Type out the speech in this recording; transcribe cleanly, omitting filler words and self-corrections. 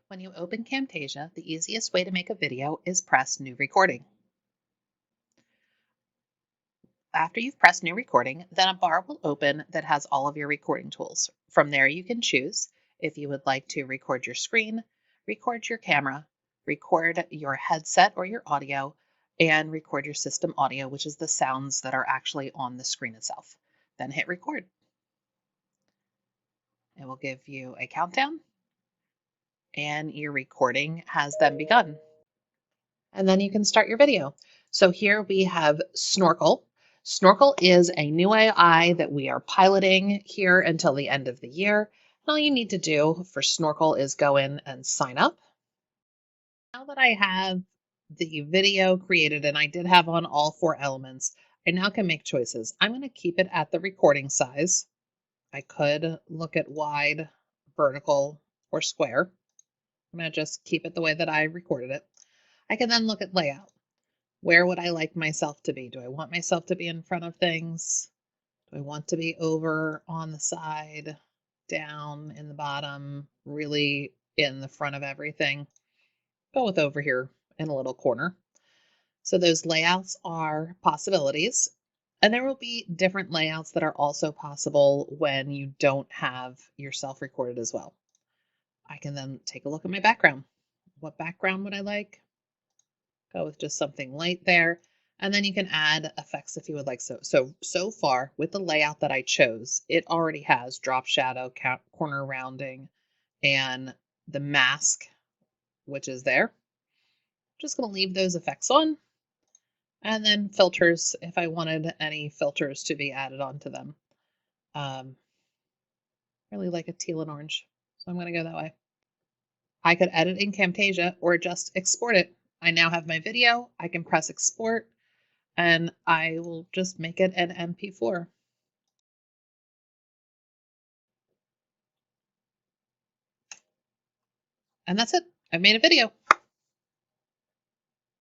When you open Camtasia, the easiest way to make a video is press New Recording. After you've pressed New Recording, then a bar will open that has all of your recording tools. From there, you can choose if you would like to record your screen, record your camera, record your headset or your audio, and record your system audio, which is the sounds that are actually on the screen itself. Then hit record. It will give you a countdown, and your recording has then begun. And then you can start your video. So here we have Snorkel. Snorkel is a new AI that we are piloting here until the end of the year. And all you need to do for Snorkel is go in and sign up. Now that I have the video created and I did have on all 4 elements, I now can make choices. I'm going to keep it at the recording size. I could look at wide, vertical, or square. I'm going to just keep it the way that I recorded it. I can then look at layout. Where would I like myself to be? Do I want myself to be in front of things? Do I want to be over on the side, down in the bottom, really in the front of everything? Go with over here in a little corner. So those layouts are possibilities. And there will be different layouts that are also possible when you don't have yourself recorded as well. I can then take a look at my background. What background would I like? Go with just something light there. And then you can add effects if you would like. So far with the layout that I chose, it already has drop shadow, corner rounding, and the mask, which is there. I'm just going to leave those effects on. And then filters, if I wanted any filters to be added onto them. Really like a teal and orange, so I'm going to go that way. I could edit in Camtasia or just export it. I now have my video. I can press export and I will just make it an MP4. And that's it. I've made a video.